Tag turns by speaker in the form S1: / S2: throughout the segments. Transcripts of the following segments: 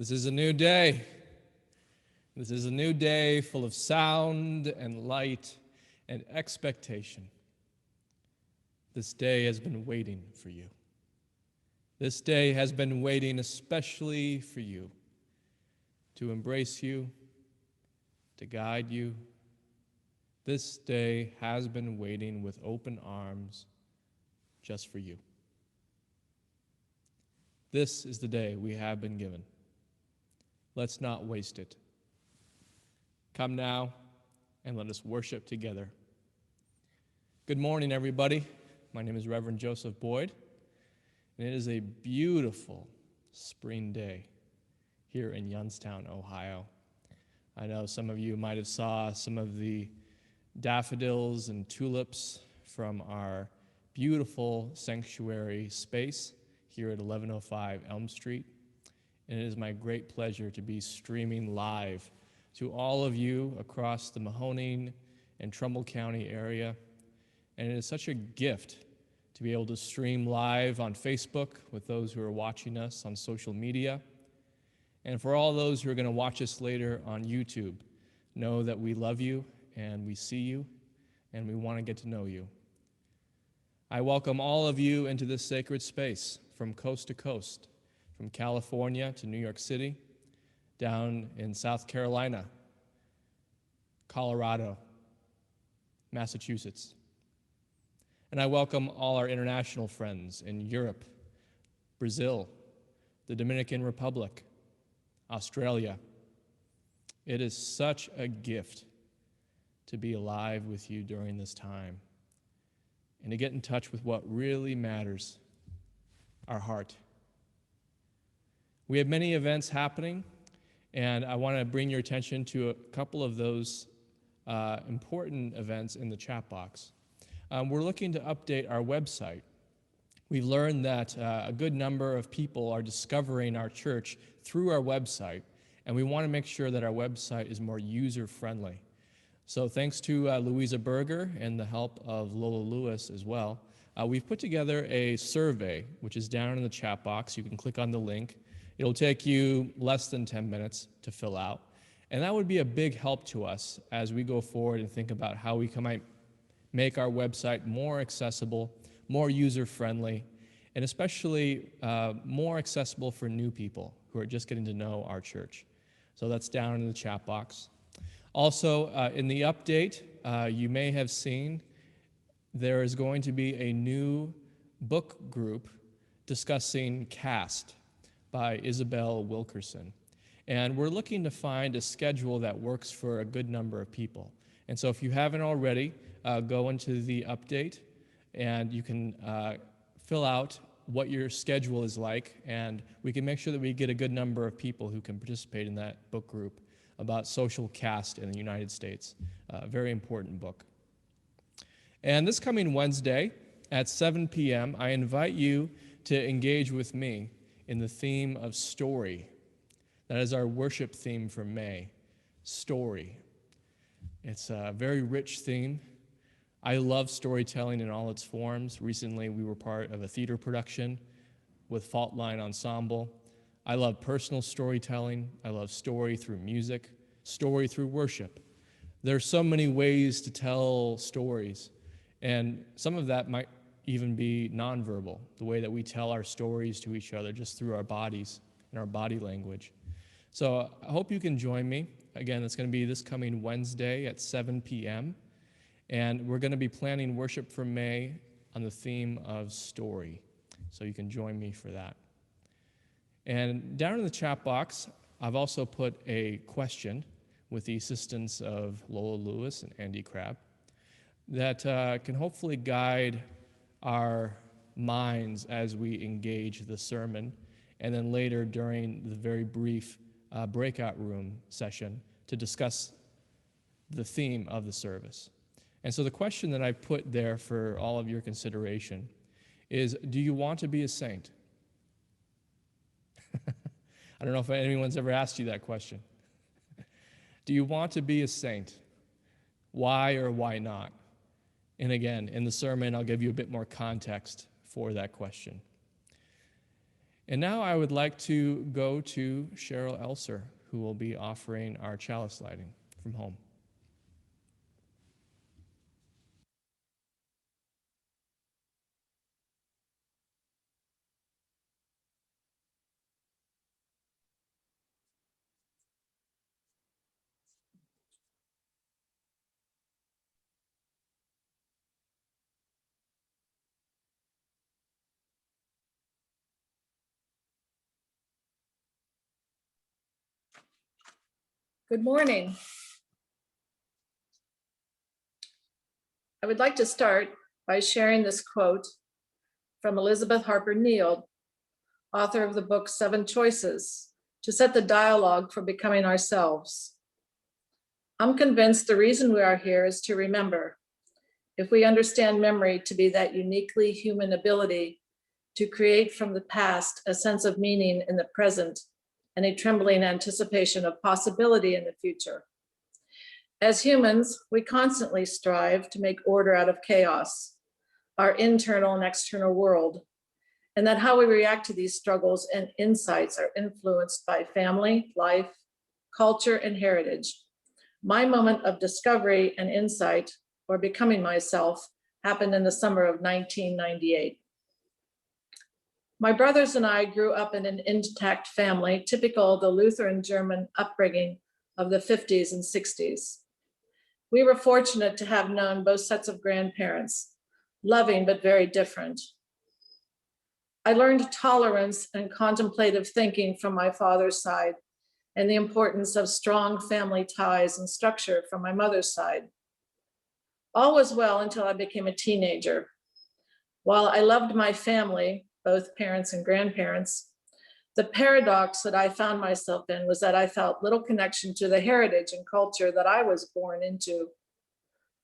S1: This is a new day. This is a new day full of sound and light and expectation. This day has been waiting for you. This day has been waiting especially for you, to embrace you, to guide you. This day has been waiting with open arms just for you. This is the day we have been given. Let's not waste it. Come now and let us worship together. Good morning, everybody. My name is Reverend Joseph Boyd, and it is a beautiful spring day here in Youngstown, Ohio. I know some of you might have saw some of the daffodils and tulips from our beautiful sanctuary space here at 1105 Elm Street. And it is my great pleasure to be streaming live to all of you across the Mahoning and Trumbull County area. And it is such a gift to be able to stream live on Facebook with those who are watching us on social media. And for all those who are going to watch us later on YouTube, know that we love you and we see you and we want to get to know you. I welcome all of you into this sacred space from coast to coast, from California to New York City, down in South Carolina, Colorado, Massachusetts. And I welcome all our international friends in Europe, Brazil, the Dominican Republic, Australia. It is such a gift to be alive with you during this time and to get in touch with what really matters, our heart. We have many events happening, and I want to bring your attention to a couple of those important events in the chat box. We're looking to update our website. We've learned that a good number of people are discovering our church through our website, and we want to make sure that our website is more user-friendly. So thanks to Louisa Berger and the help of Lola Lewis as well, we've put together a survey, which is down in the chat box. You can click on the link. It'll take you less than 10 minutes to fill out. And that would be a big help to us as we go forward and think about how we might make our website more accessible, more user-friendly, and especially more accessible for new people who are just getting to know our church. So that's down in the chat box. Also, in the update, you may have seen there is going to be a new book group discussing Caste by Isabel Wilkerson. And we're looking to find a schedule that works for a good number of people. And so if you haven't already, go into the update and you can fill out what your schedule is like, and we can make sure that we get a good number of people who can participate in that book group about social caste in the United States. A very important book. And this coming Wednesday at 7 p.m., I invite you to engage with me in the theme of story. That is our worship theme for May, story. It's a very rich theme. I love storytelling in all its forms. Recently, we were part of a theater production with Fault Line Ensemble. I love personal storytelling. I love story through music, story through worship. There are so many ways to tell stories, and some of that might even be nonverbal, the way that we tell our stories to each other just through our bodies and our body language. So I hope you can join me. Again, it's going to be this coming Wednesday at 7 p.m., and we're going to be planning worship for May on the theme of story. So you can join me for that. And down in the chat box, I've also put a question with the assistance of Lola Lewis and Andy Crabb that can hopefully guide our minds as we engage the sermon, and then later during the very brief breakout room session to discuss the theme of the service. And so the question that I put there for all of your consideration is, do you want to be a saint? I don't know if anyone's ever asked you that question. Do you want to be a saint? Why or why not? And again, in the sermon, I'll give you a bit more context for that question. And now I would like to go to Cheryl Elser, who will be offering our chalice lighting from home.
S2: Good morning. I would like to start by sharing this quote from Elizabeth Harper Neal, author of the book 7 Choices, to set the dialogue for becoming ourselves. I'm convinced the reason we are here is to remember. If we understand memory to be that uniquely human ability to create from the past a sense of meaning in the present and a trembling anticipation of possibility in the future. As humans, we constantly strive to make order out of chaos, our internal and external world, and that how we react to these struggles and insights are influenced by family, life, culture, and heritage. My moment of discovery and insight, or becoming myself, happened in the summer of 1998. My brothers and I grew up in an intact family, typical of the Lutheran German upbringing of the 50s and 60s. We were fortunate to have known both sets of grandparents, loving but very different. I learned tolerance and contemplative thinking from my father's side, and the importance of strong family ties and structure from my mother's side. All was well until I became a teenager. While I loved my family, both parents and grandparents, the paradox that I found myself in was that I felt little connection to the heritage and culture that I was born into.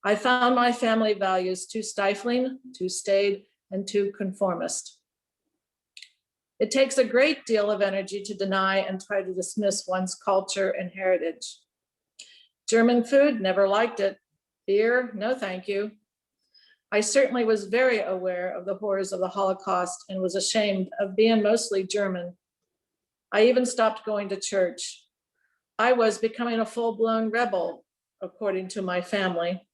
S2: I found my family values too stifling, too staid, and too conformist. It takes a great deal of energy to deny and try to dismiss one's culture and heritage. German food, never liked it. Beer, no thank you. I certainly was very aware of the horrors of the Holocaust and was ashamed of being mostly German. I even stopped going to church. I was becoming a full-blown rebel, according to my family.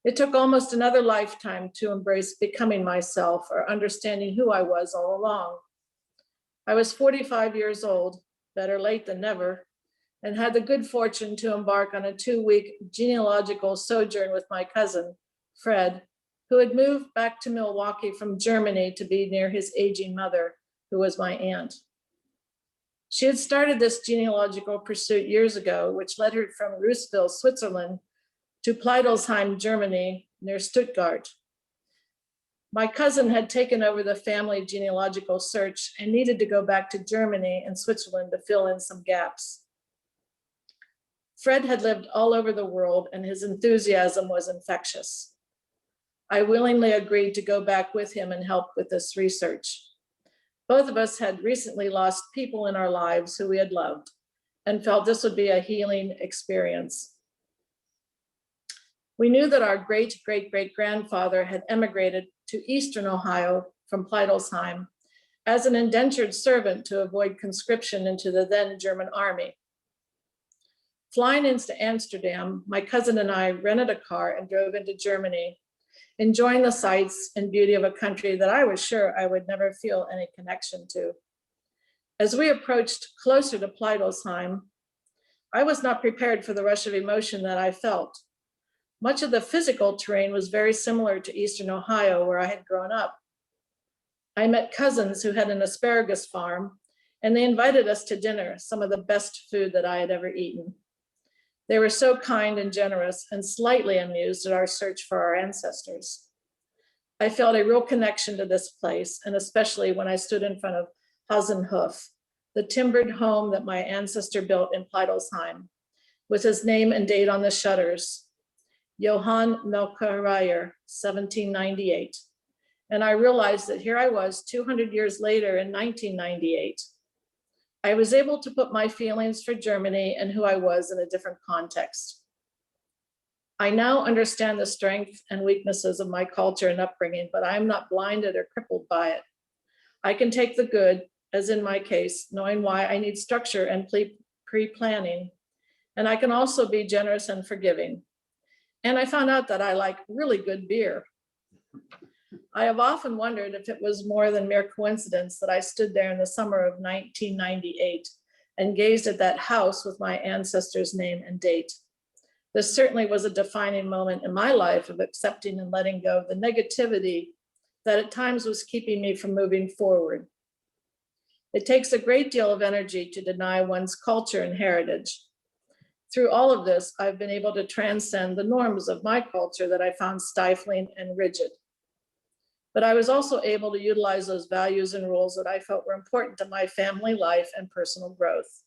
S2: It took almost another lifetime to embrace becoming myself or understanding who I was all along. I was 45 years old, better late than never, and had the good fortune to embark on a 2-week genealogical sojourn with my cousin, Fred, who had moved back to Milwaukee from Germany to be near his aging mother, who was my aunt. She had started this genealogical pursuit years ago, which led her from Russville, Switzerland, to Pleidelsheim, Germany, near Stuttgart. My cousin had taken over the family genealogical search and needed to go back to Germany and Switzerland to fill in some gaps. Fred had lived all over the world and his enthusiasm was infectious. I willingly agreed to go back with him and help with this research. Both of us had recently lost people in our lives who we had loved and felt this would be a healing experience. We knew that our great-great-great-grandfather had emigrated to Eastern Ohio from Pleidelsheim as an indentured servant to avoid conscription into the then German army. Flying into Amsterdam, my cousin and I rented a car and drove into Germany, enjoying the sights and beauty of a country that I was sure I would never feel any connection to. As we approached closer to Pleidelsheim, I was not prepared for the rush of emotion that I felt. Much of the physical terrain was very similar to Eastern Ohio, where I had grown up. I met cousins who had an asparagus farm, and they invited us to dinner, some of the best food that I had ever eaten. They were so kind and generous and slightly amused at our search for our ancestors. I felt a real connection to this place, and especially when I stood in front of Hasenhof, the timbered home that my ancestor built in Pleidelsheim, with his name and date on the shutters. Johann Melchior, 1798. And I realized that here I was 200 years later in 1998. I was able to put my feelings for Germany and who I was in a different context. I now understand the strengths and weaknesses of my culture and upbringing, but I am not blinded or crippled by it. I can take the good, as in my case, knowing why I need structure and pre-planning. And I can also be generous and forgiving. And I found out that I like really good beer. I have often wondered if it was more than mere coincidence that I stood there in the summer of 1998 and gazed at that house with my ancestor's name and date. This certainly was a defining moment in my life of accepting and letting go of the negativity that at times was keeping me from moving forward. It takes a great deal of energy to deny one's culture and heritage. Through all of this, I've been able to transcend the norms of my culture that I found stifling and rigid. But I was also able to utilize those values and rules that I felt were important to my family life and personal growth.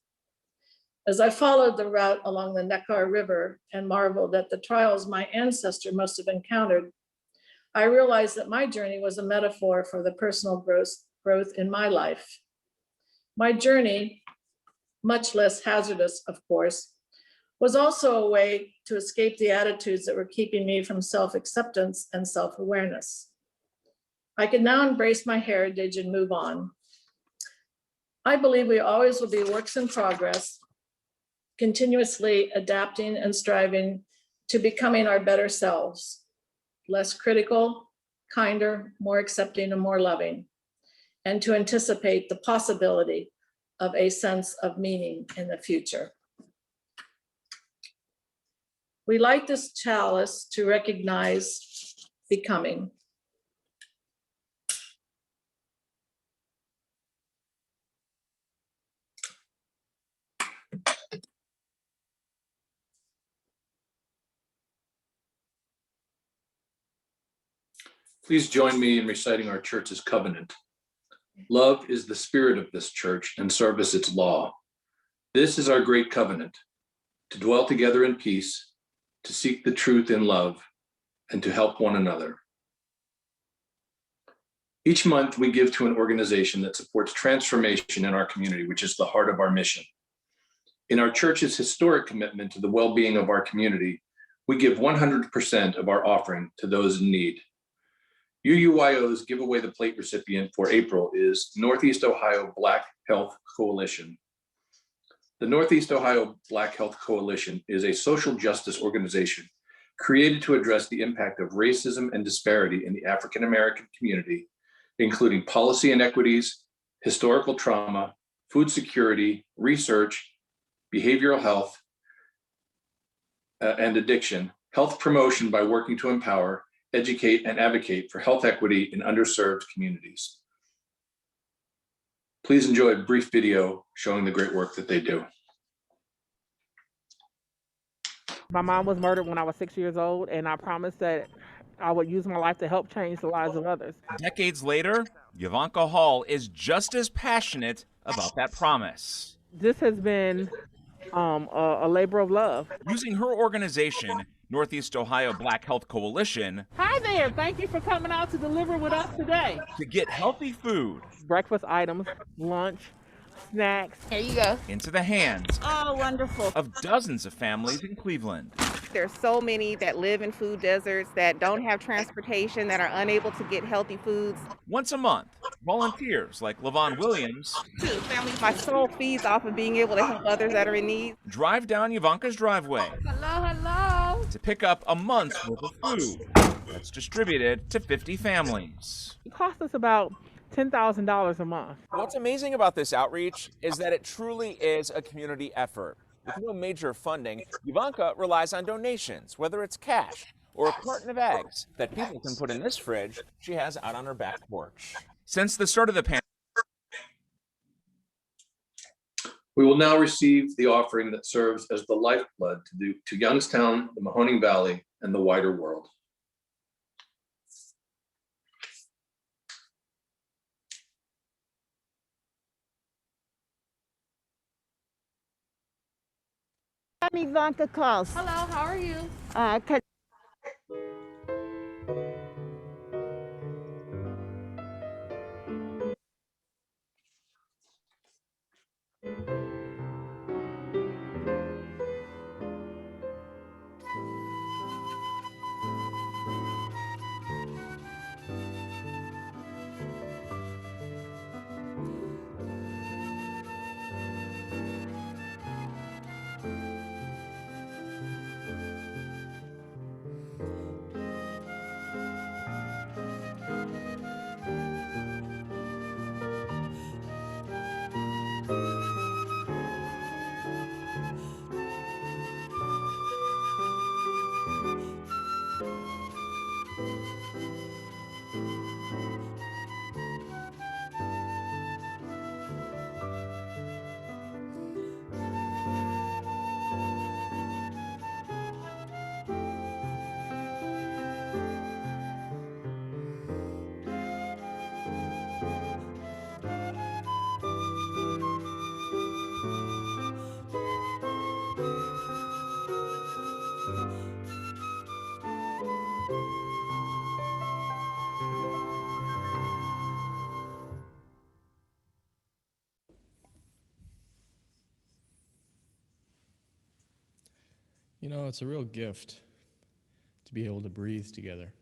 S2: As I followed the route along the Neckar River and marveled at the trials my ancestor must have encountered, I realized that my journey was a metaphor for the personal growth in my life. My journey, much less hazardous, of course, was also a way to escape the attitudes that were keeping me from self-acceptance and self-awareness. I can now embrace my heritage and move on. I believe we always will be works in progress, continuously adapting and striving to becoming our better selves, less critical, kinder, more accepting, and more loving, and to anticipate the possibility of a sense of meaning in the future. We light this chalice to recognize becoming.
S3: Please join me in reciting our church's covenant. Love is the spirit of this church and service its law. This is our great covenant, to dwell together in peace, to seek the truth in love, and to help one another. Each month, we give to an organization that supports transformation in our community, which is the heart of our mission. In our church's historic commitment to the well-being of our community, we give 100% of our offering to those in need. UUYO's Give Away the Plate recipient for April is Northeast Ohio Black Health Coalition. The Northeast Ohio Black Health Coalition is a social justice organization created to address the impact of racism and disparity in the African American community, including policy inequities, historical trauma, food security, research, behavioral health, and addiction, health promotion by working to empower, educate, and advocate for health equity in underserved communities. Please enjoy a brief video showing the great work that they do.
S4: My mom was murdered when I was 6 years old, and I promised that I would use my life to help change the lives of others.
S5: Decades later, Yvanka Hall is just as passionate about that promise.
S4: This has been a labor of love.
S5: Using her organization, Northeast Ohio Black Health Coalition,
S4: Hi there, thank you for coming out to deliver with us today.
S5: to get healthy food
S4: Breakfast items, lunch, snacks.
S6: Here you go.
S5: into the hands
S6: Oh, wonderful.
S5: of dozens of families in Cleveland.
S6: There's so many that live in food deserts that don't have transportation, that are unable to get healthy foods.
S5: Once a month, volunteers like LaVon Williams
S6: My soul feeds off of being able to help others that are in need.
S5: drive down Yvanka's driveway
S6: Hello.
S5: to pick up a month's worth of food that's distributed to 50 families.
S4: It costs us about $10,000 a month.
S7: What's amazing about this outreach is that it truly is a community effort. With no major funding, Yvanka relies on donations, whether it's cash or a carton of eggs that people can put in this fridge she has out on her back porch.
S5: Since the start of the pandemic,
S3: We will now receive the offering that serves as the lifeblood to Youngstown, the Mahoning Valley, and the wider world.
S6: I'm Ivanka Calls.
S8: Hello, how are you?
S1: it's a real gift to be able to breathe together.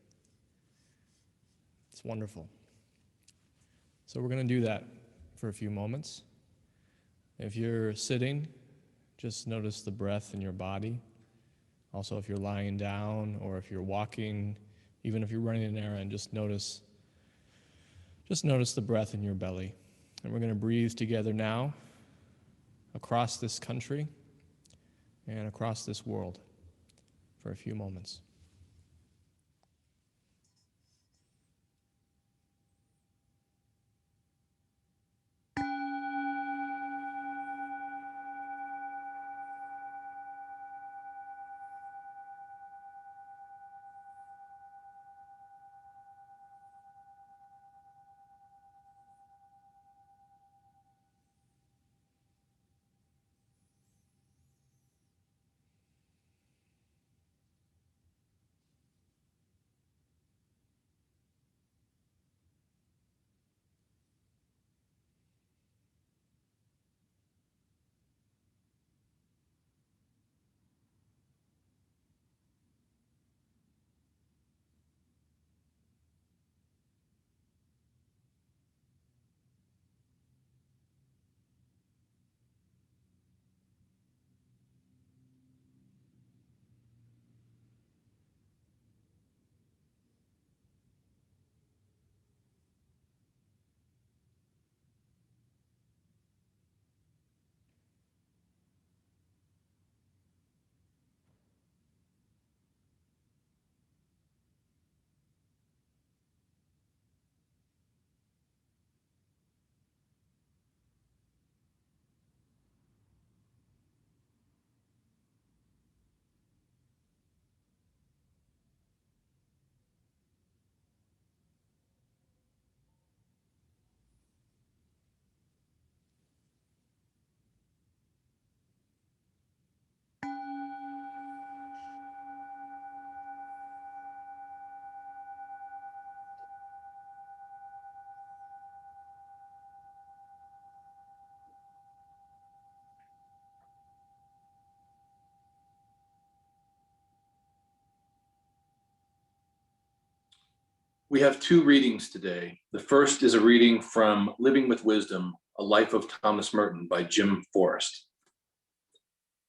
S1: It's wonderful. So we're going to do that for a few moments. If you're sitting, just notice the breath in your body. Also, if you're lying down or if you're walking, even if you're running an errand, just notice the breath in your belly. And we're going to breathe together now across this country and across this world for a few moments.
S3: We have two readings today. The first is a reading from Living with Wisdom, A Life of Thomas Merton by Jim Forrest.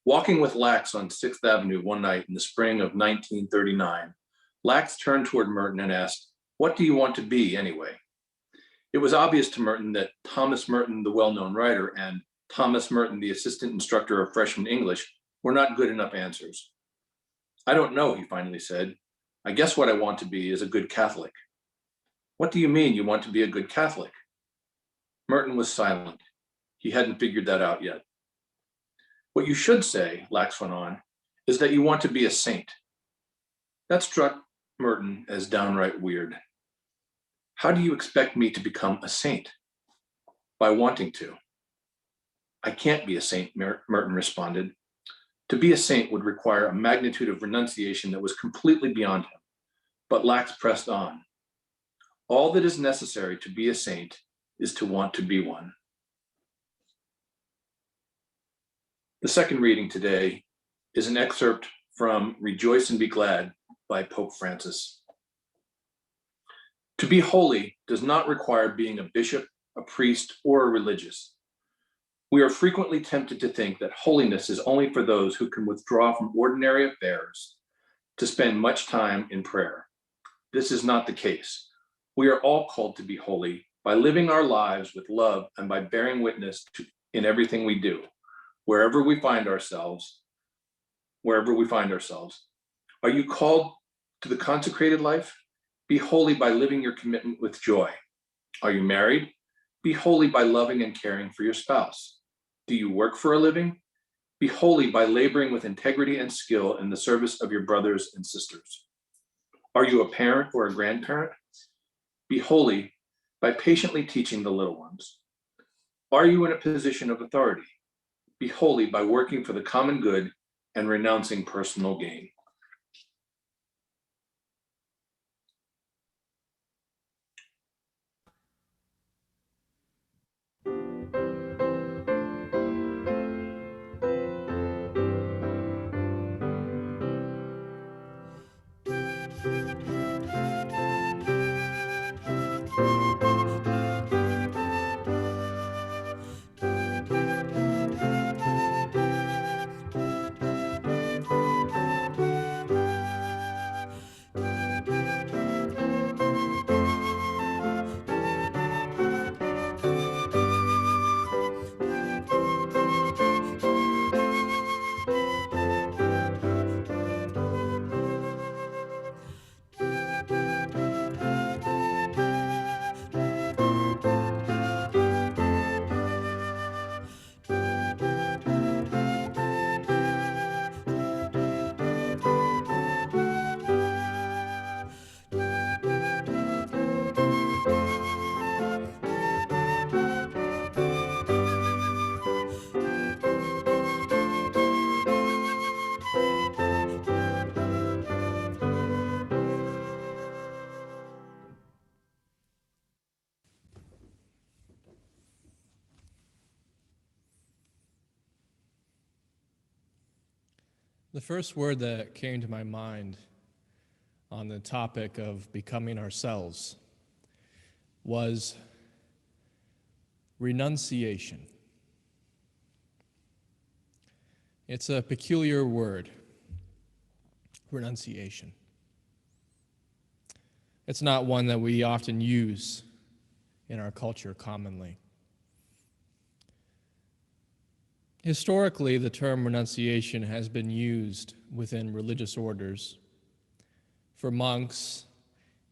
S3: Walking with Lax on 6th Avenue one night in the spring of 1939, Lax turned toward Merton and asked, "What do you want to be anyway?" It was obvious to Merton that Thomas Merton, the well-known writer, and Thomas Merton, the assistant instructor of freshman English, were not good enough answers. "I don't know," he finally said. "I guess what I want to be is a good Catholic." "What do you mean you want to be a good Catholic?" Merton was silent. He hadn't figured that out yet. "What you should say," Lax went on, "is that you want to be a saint." That struck Merton as downright weird. "How do you expect me to become a saint?" "By wanting to." "I can't be a saint," Merton responded. To be a saint would require a magnitude of renunciation that was completely beyond him. But Lax pressed on. "All that is necessary to be a saint is to want to be one." The second reading today is an excerpt from Rejoice and Be Glad by Pope Francis. To be holy does not require being a bishop, a priest, or a religious. We are frequently tempted to think that holiness is only for those who can withdraw from ordinary affairs to spend much time in prayer. This is not the case. We are all called to be holy by living our lives with love and by bearing witness in everything we do, wherever we find ourselves. Are you called to the consecrated life? Be holy by living your commitment with joy. Are you married? Be holy by loving and caring for your spouse. Do you work for a living? Be holy by laboring with integrity and skill in the service of your brothers and sisters. Are you a parent or a grandparent? Be holy by patiently teaching the little ones. Are you in a position of authority? Be holy by working for the common good and renouncing personal gain.
S1: The first word that came to my mind on the topic of becoming ourselves was renunciation. It's a peculiar word, renunciation. It's not one that we often use in our culture commonly. Historically, the term renunciation has been used within religious orders for monks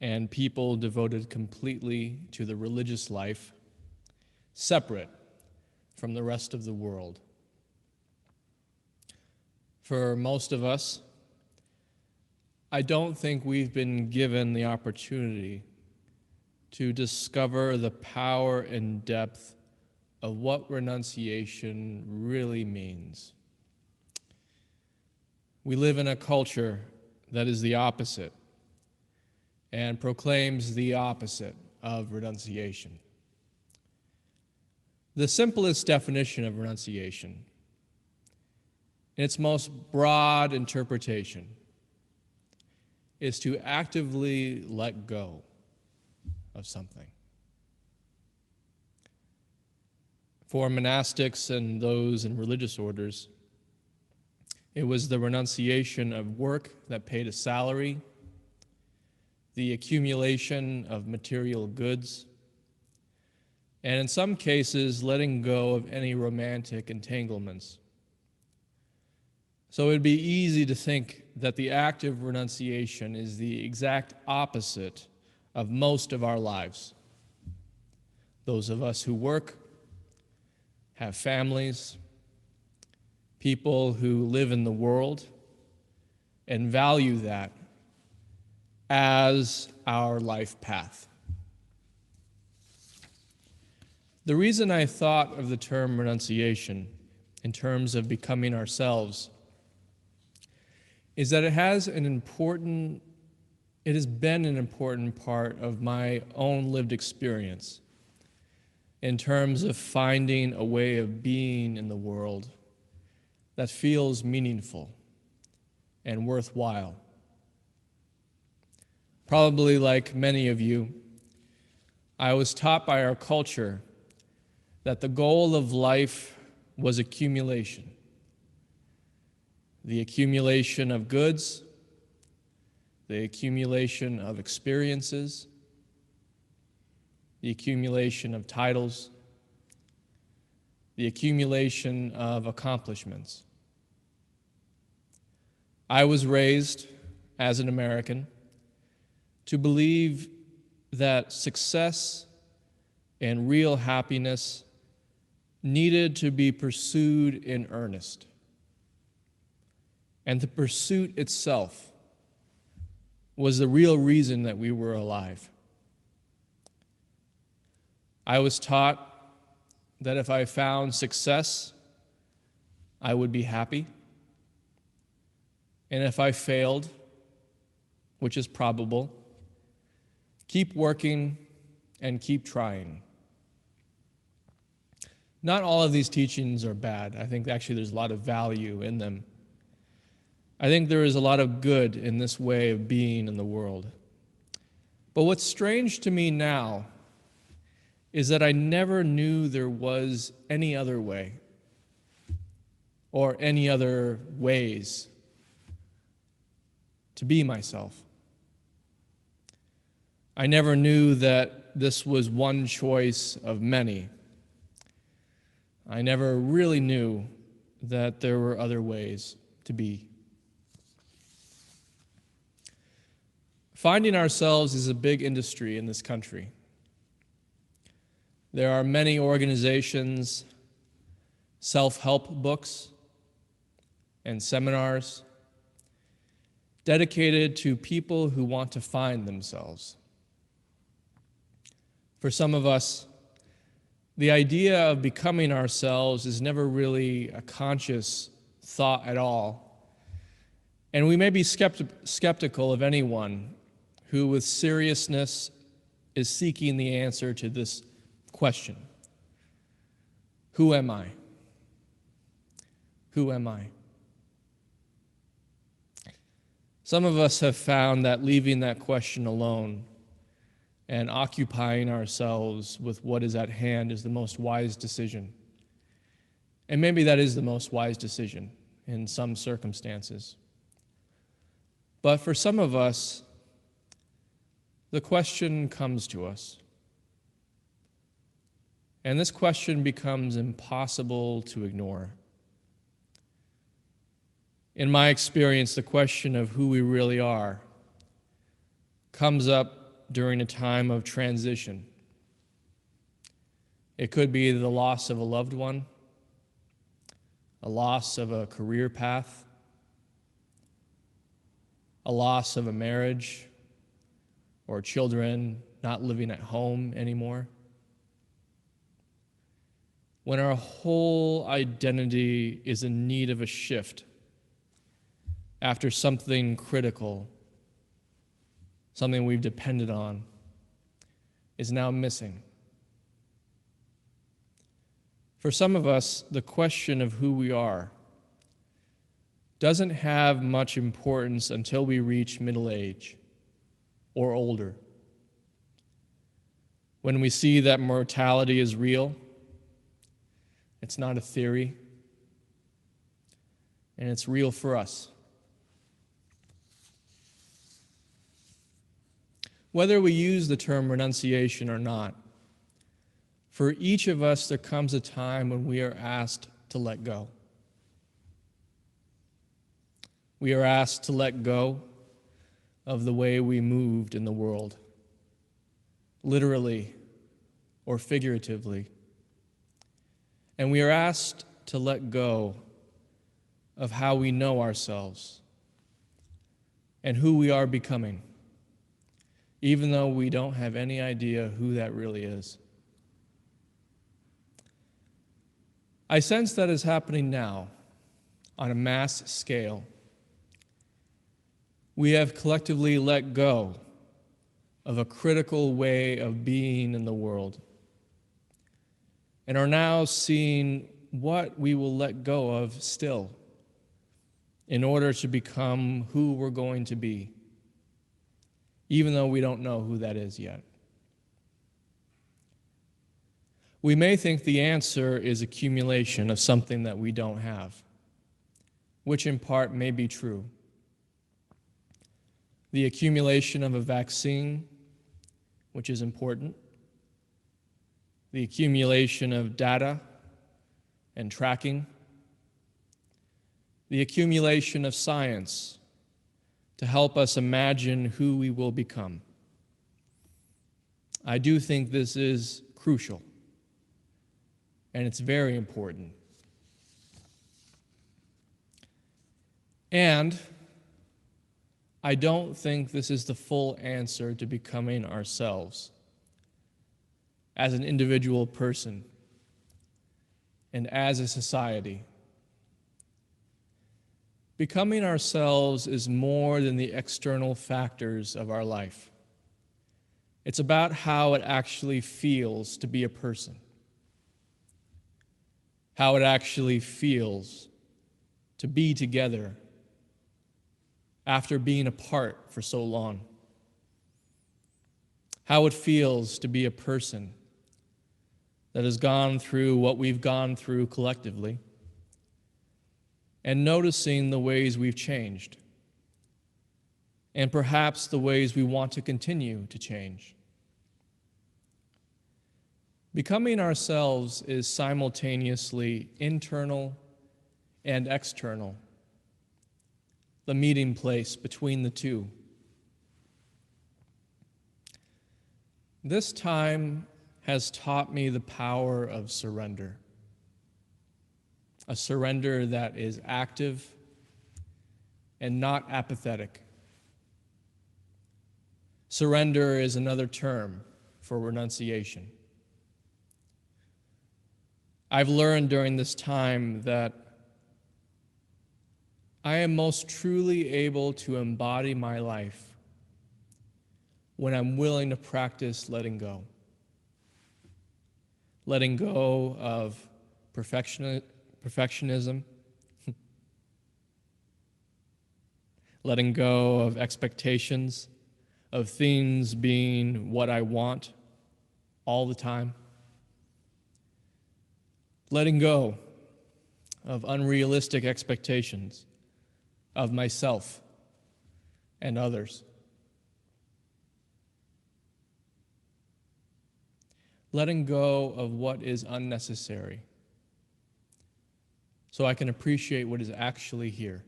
S1: and people devoted completely to the religious life, separate from the rest of the world. For most of us, I don't think we've been given the opportunity to discover the power and depth of what renunciation really means. We live in a culture that is the opposite and proclaims the opposite of renunciation. The simplest definition of renunciation, in its most broad interpretation, is to actively let go of something. For monastics and those in religious orders, it was the renunciation of work that paid a salary, the accumulation of material goods, and in some cases, letting go of any romantic entanglements. So it would be easy to think that the act of renunciation is the exact opposite of most of our lives. Those of us who work, have families, people who live in the world, and value that as our life path. The reason I thought of the term renunciation in terms of becoming ourselves is that it has been an important part of my own lived experience in terms of finding a way of being in the world that feels meaningful and worthwhile. Probably like many of you, I was taught by our culture that the goal of life was accumulation. The accumulation of goods, the accumulation of experiences, the accumulation of titles, the accumulation of accomplishments. I was raised as an American to believe that success and real happiness needed to be pursued in earnest. And the pursuit itself was the real reason that we were alive. I was taught that if I found success, I would be happy. And if I failed, which is probable, keep working and keep trying. Not all of these teachings are bad. I think actually there's a lot of value in them. I think there is a lot of good in this way of being in the world. But what's strange to me now is that I never knew there was any other way or any other ways to be myself. I never knew that this was one choice of many. I never really knew that there were other ways to be. Finding ourselves is a big industry in this country. There are many organizations, self-help books, and seminars dedicated to people who want to find themselves. For some of us, the idea of becoming ourselves is never really a conscious thought at all. And we may be skeptical of anyone who with seriousness is seeking the answer to this question. Who am I? Who am I? Some of us have found that leaving that question alone and occupying ourselves with what is at hand is the most wise decision. And maybe that is the most wise decision in some circumstances. But for some of us, the question comes to us. And this question becomes impossible to ignore. In my experience, the question of who we really are comes up during a time of transition. It could be the loss of a loved one, a loss of a career path, a loss of a marriage, or children not living at home anymore. When our whole identity is in need of a shift after something critical, something we've depended on, is now missing. For some of us, the question of who we are doesn't have much importance until we reach middle age or older, when we see that mortality is real, it's not a theory, and it's real for us. Whether we use the term renunciation or not, for each of us there comes a time when we are asked to let go. We are asked to let go of the way we moved in the world, literally or figuratively. And we are asked to let go of how we know ourselves and who we are becoming, even though we don't have any idea who that really is. I sense that is happening now on a mass scale. We have collectively let go of a critical way of being in the world and are now seeing what we will let go of still in order to become who we're going to be, even though we don't know who that is yet. We may think the answer is accumulation of something that we don't have, which in part may be true. The accumulation of a vaccine, which is important. The accumulation of data and tracking. The accumulation of science to help us imagine who we will become. I do think this is crucial, and it's very important. And I don't think this is the full answer to becoming ourselves as an individual person and as a society. Becoming ourselves is more than the external factors of our life. It's about how it actually feels to be a person, how it actually feels to be together after being apart for so long, how it feels to be a person that has gone through what we've gone through collectively, and noticing the ways we've changed, and perhaps the ways we want to continue to change. Becoming ourselves is simultaneously internal and external, the meeting place between the two. This time has taught me the power of surrender. A surrender that is active and not apathetic. Surrender is another term for renunciation. I've learned during this time that I am most truly able to embody my life when I'm willing to practice letting go. Letting go of perfectionism, letting go of expectations, of things being what I want all the time, letting go of unrealistic expectations of myself and others, letting go of what is unnecessary so I can appreciate what is actually here.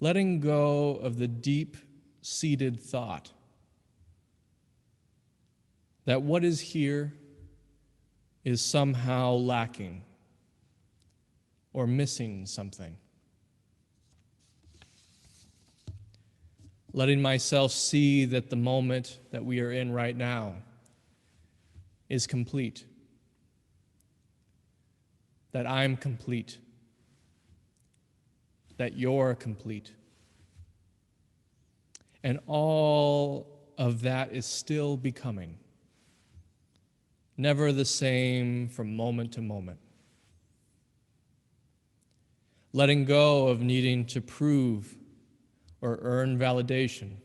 S1: Letting go of the deep-seated thought that what is here is somehow lacking or missing something. Letting myself see that the moment that we are in right now is complete, that I'm complete, that you're complete. And all of that is still becoming, never the same from moment to moment. Letting go of needing to prove or earn validation.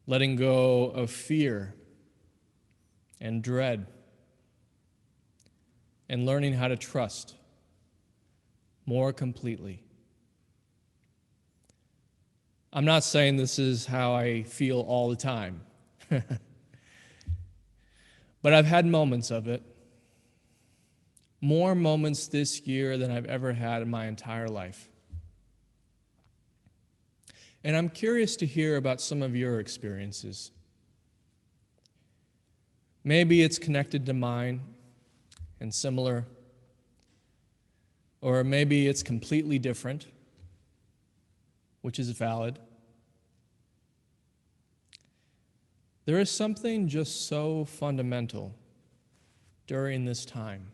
S1: Letting go of fear and dread. And learning how to trust more completely. I'm not saying this is how I feel all the time, but I've had moments of it. More moments this year than I've ever had in my entire life. And I'm curious to hear about some of your experiences. Maybe it's connected to mine and similar, or maybe it's completely different, which is valid. There is something just so fundamental during this time.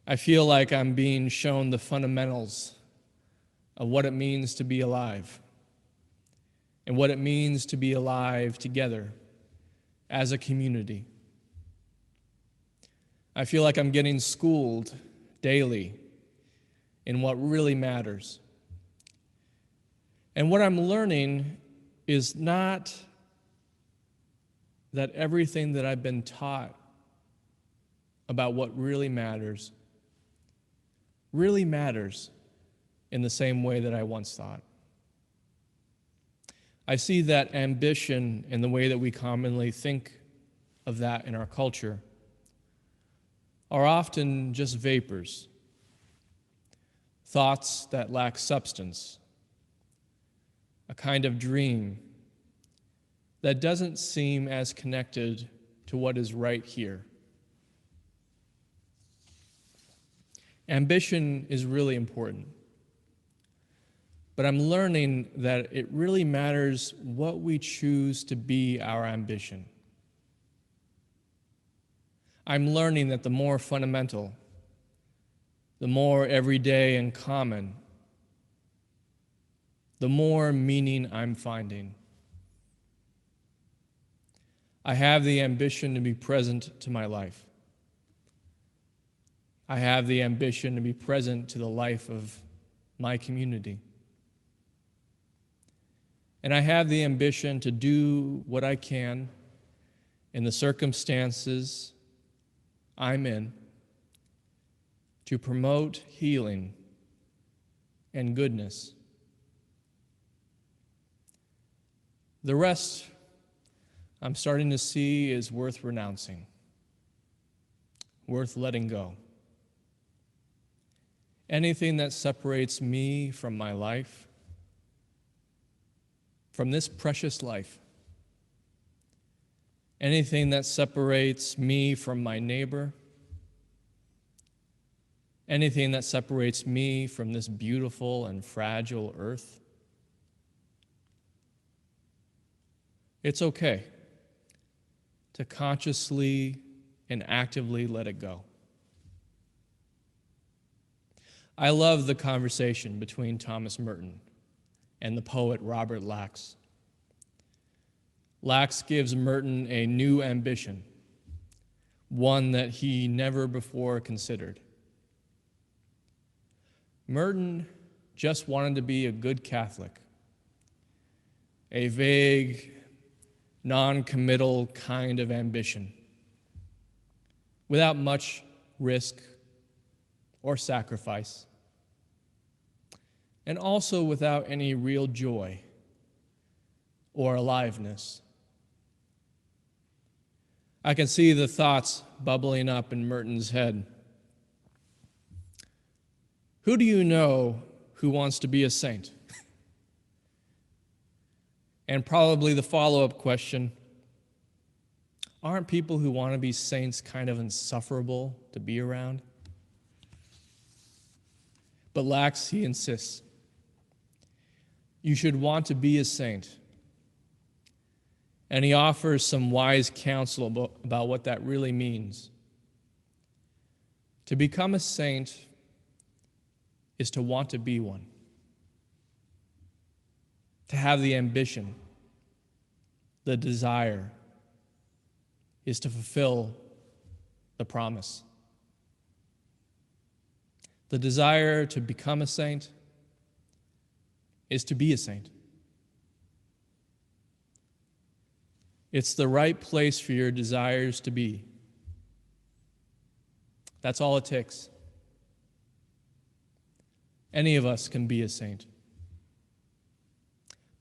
S1: I feel like I'm being shown the fundamentals of what it means to be alive and what it means to be alive together as a community. I feel like I'm getting schooled daily in what really matters. And what I'm learning is not that everything that I've been taught about what really matters in the same way that I once thought. I see that ambition in the way that we commonly think of that in our culture are often just vapors, thoughts that lack substance, a kind of dream that doesn't seem as connected to what is right here. Ambition is really important, but I'm learning that it really matters what we choose to be our ambition. I'm learning that the more fundamental, the more everyday and common, the more meaning I'm finding. I have the ambition to be present to my life. I have the ambition to be present to the life of my community. And I have the ambition to do what I can in the circumstances I'm in to promote healing and goodness. The rest I'm starting to see is worth renouncing, worth letting go. Anything that separates me from my life, from this precious life, anything that separates me from my neighbor, anything that separates me from this beautiful and fragile earth, it's okay to consciously and actively let it go. I love the conversation between Thomas Merton and the poet Robert Lax. Lax gives Merton a new ambition, one that he never before considered. Merton just wanted to be a good Catholic, a vague, non-committal kind of ambition, without much risk or sacrifice, and also without any real joy or aliveness. I can see the thoughts bubbling up in Merton's head. Who do you know who wants to be a saint? And probably the follow-up question, aren't people who want to be saints kind of insufferable to be around? But Lax, he insists, you should want to be a saint. And he offers some wise counsel about what that really means. To become a saint is to want to be one, to have the ambition, the desire, is to fulfill the promise. The desire to become a saint is to be a saint. It's the right place for your desires to be. That's all it takes. Any of us can be a saint.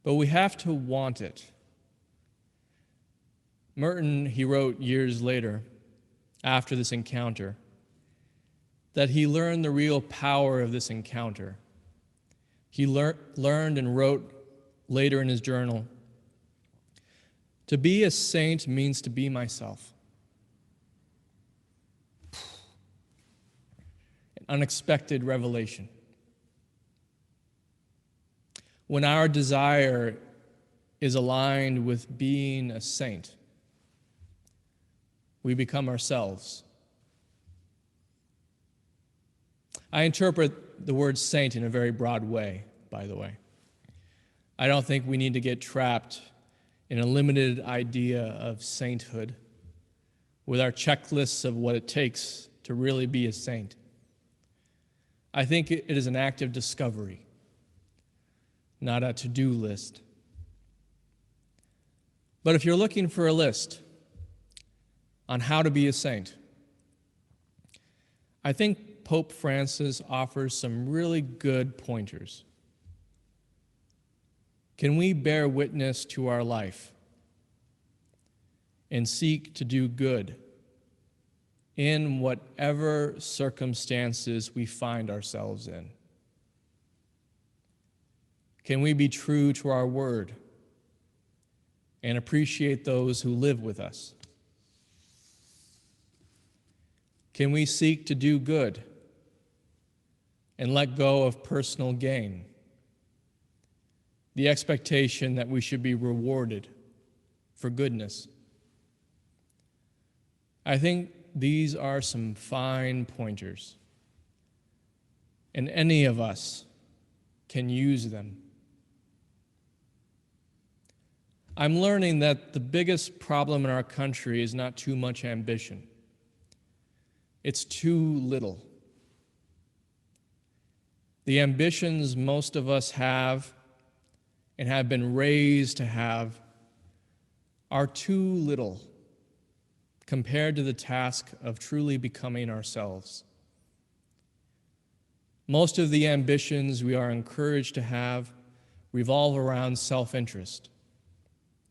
S1: But we have to want it. Merton, he wrote years later, after this encounter, that he learned the real power of this encounter. He learned and wrote later in his journal, to be a saint means to be myself. An unexpected revelation. When our desire is aligned with being a saint, we become ourselves. I interpret the word saint in a very broad way, by the way. I don't think we need to get trapped in a limited idea of sainthood with our checklists of what it takes to really be a saint. I think it is an act of discovery, not a to-do list. But if you're looking for a list on how to be a saint, I think Pope Francis offers some really good pointers. Can we bear witness to our life and seek to do good in whatever circumstances we find ourselves in? Can we be true to our word and appreciate those who live with us? Can we seek to do good and let go of personal gain? The expectation that we should be rewarded for goodness. I think these are some fine pointers, and any of us can use them. I'm learning that the biggest problem in our country is not too much ambition. It's too little. The ambitions most of us have and have been raised to have are too little compared to the task of truly becoming ourselves. Most of the ambitions we are encouraged to have revolve around self-interest,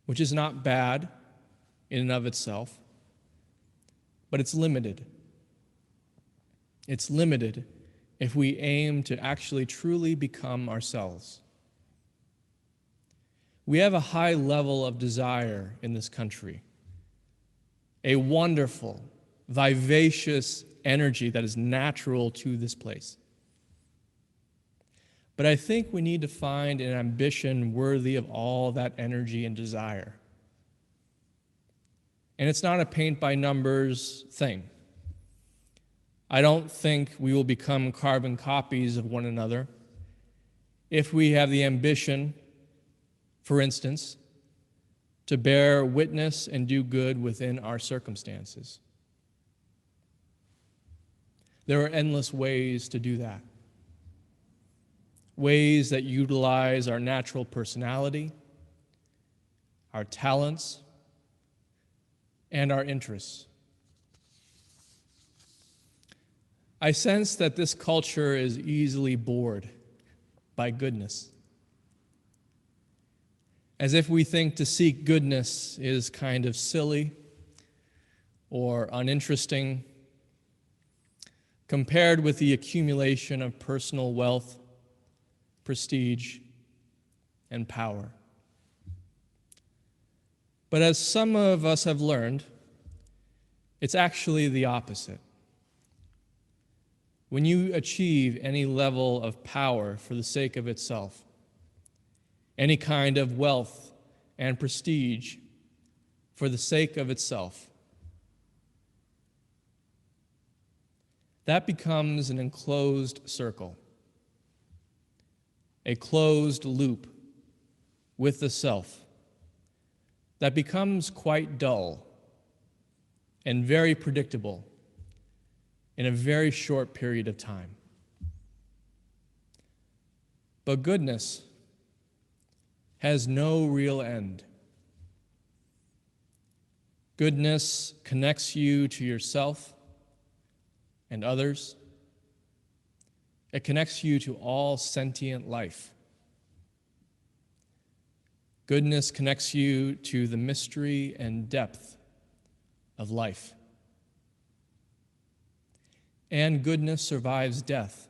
S1: which is not bad in and of itself, but it's limited. It's limited if we aim to actually truly become ourselves. We have a high level of desire in this country, a wonderful, vivacious energy that is natural to this place. But I think we need to find an ambition worthy of all that energy and desire. And it's not a paint-by-numbers thing. I don't think we will become carbon copies of one another if we have the ambition, for instance, to bear witness and do good within our circumstances. There are endless ways to do that. ways that utilize our natural personality, our talents, and our interests. I sense that this culture is easily bored by goodness, as if we think to seek goodness is kind of silly or uninteresting compared with the accumulation of personal wealth, prestige, and power. But as some of us have learned, it's actually the opposite. When you achieve any level of power for the sake of itself, any kind of wealth and prestige for the sake of itself, that becomes an enclosed circle, a closed loop with the self that becomes quite dull and very predictable in a very short period of time. But goodness has no real end. Goodness connects you to yourself and others. It connects you to all sentient life. Goodness connects you to the mystery and depth of life. And goodness survives death.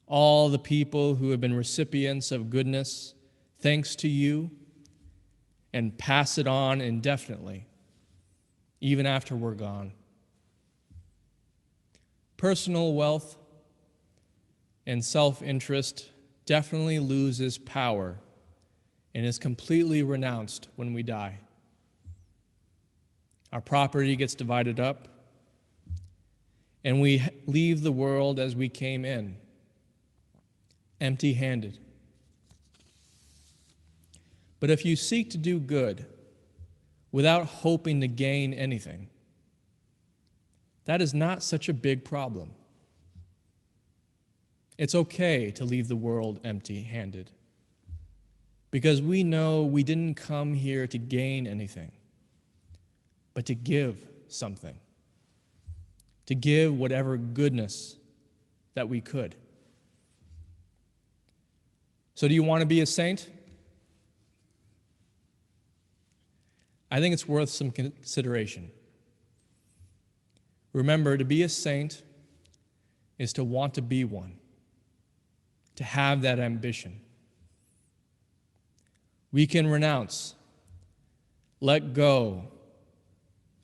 S1: All the people who have been recipients of goodness, thanks to you, and pass it on indefinitely, even after we're gone. Personal wealth and self-interest definitely loses power and is completely renounced when we die. Our property gets divided up, and we leave the world as we came in, empty-handed. But if you seek to do good without hoping to gain anything, that is not such a big problem. It's okay to leave the world empty-handed, because we know we didn't come here to gain anything, but to give something, to give whatever goodness that we could. So do you want to be a saint? I think it's worth some consideration. Remember, to be a saint is to want to be one, to have that ambition. We can renounce, let go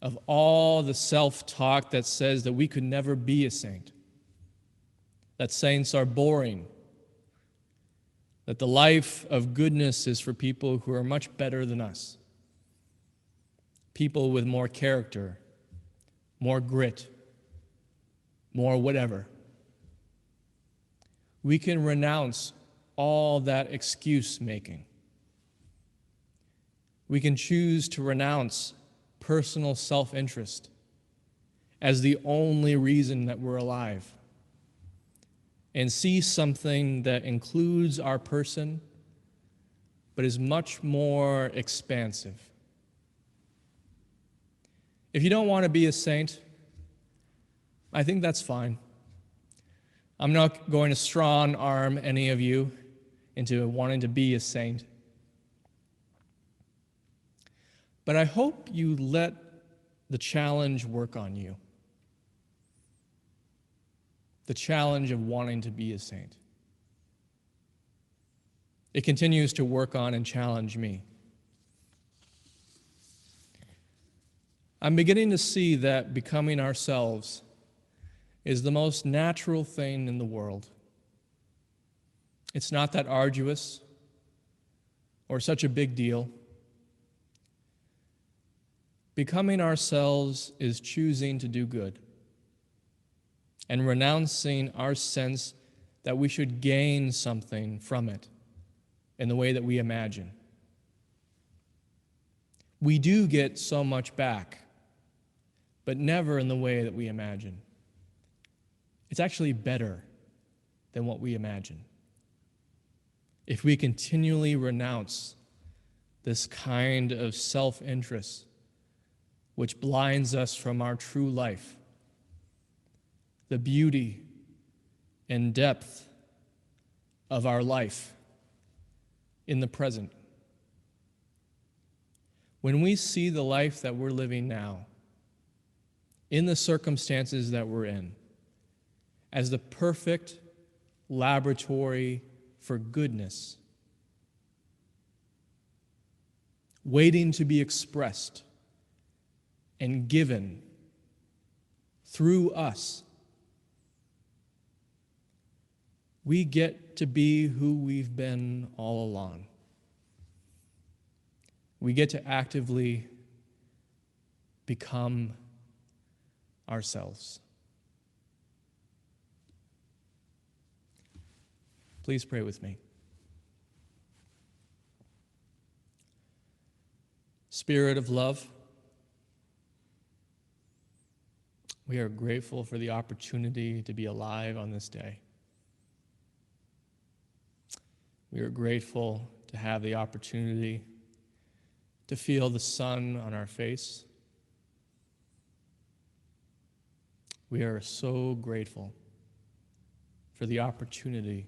S1: of all the self-talk that says that we could never be a saint, that saints are boring, that the life of goodness is for people who are much better than us, people with more character, more grit, more whatever. We can renounce all that excuse making. We can choose to renounce personal self-interest as the only reason that we're alive, and see something that includes our person but is much more expansive. If you don't want to be a saint, I think that's fine. I'm not going to strong-arm any of you into wanting to be a saint. But I hope you let the challenge work on you. The challenge of wanting to be a saint. It continues to work on and challenge me. I'm beginning to see that becoming ourselves is the most natural thing in the world. It's not that arduous or such a big deal. Becoming ourselves is choosing to do good and renouncing our sense that we should gain something from it in the way that we imagine. We do get so much back, but never in the way that we imagine. It's actually better than what we imagine. If we continually renounce this kind of self-interest which blinds us from our true life, the beauty and depth of our life in the present. When we see the life that we're living now, in the circumstances that we're in, as the perfect laboratory for goodness, waiting to be expressed and given through us, we get to be who we've been all along. We get to actively become ourselves. Please pray with me. Spirit of love, we are grateful for the opportunity to be alive on this day. We are grateful to have the opportunity to feel the sun on our face. We are so grateful for the opportunity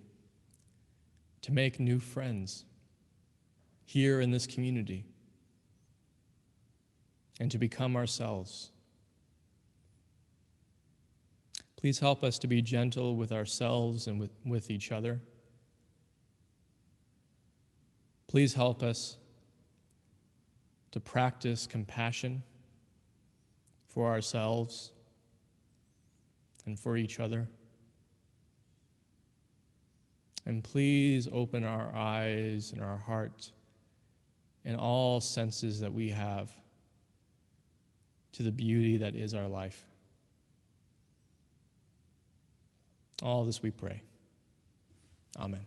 S1: to make new friends here in this community and to become ourselves. Please help us to be gentle with ourselves and with each other. Please help us to practice compassion for ourselves and for each other. And please open our eyes and our heart and all senses that we have to the beauty that is our life. All this we pray. Amen.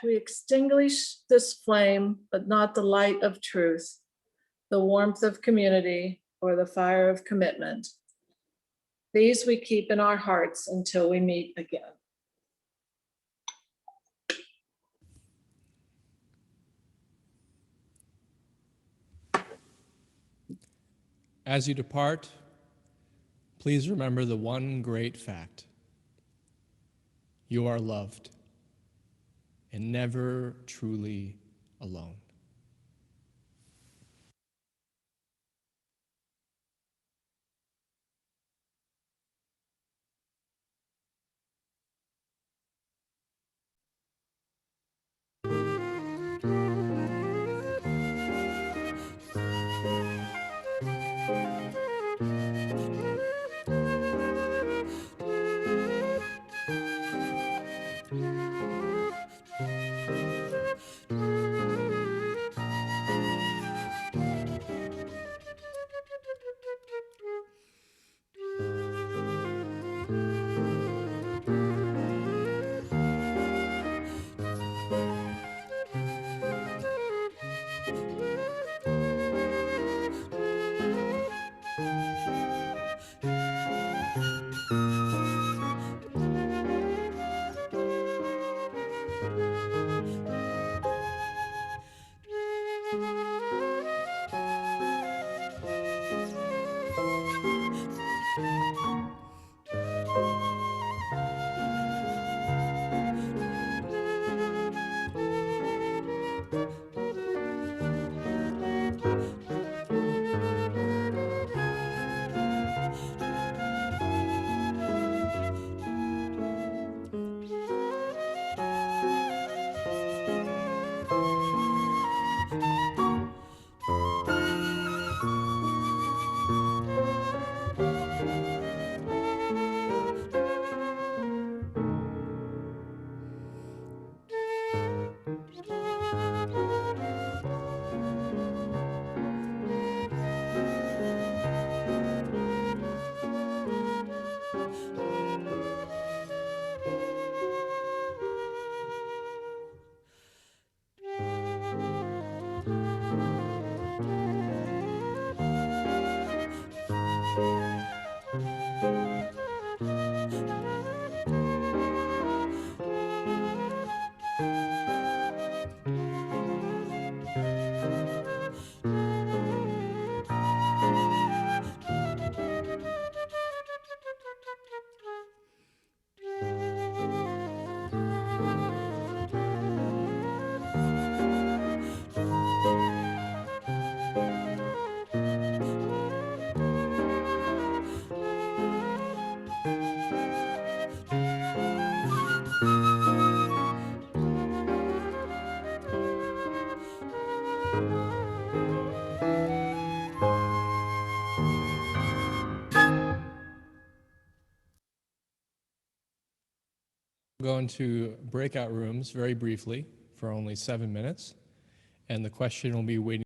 S2: We extinguish this flame, but not the light of truth, the warmth of community, or the fire of commitment. These we keep in our hearts until we meet again.
S1: As you depart, please remember the one great fact. You are loved and never truly alone. Go into breakout rooms very briefly for only 7 minutes, and the question will be waiting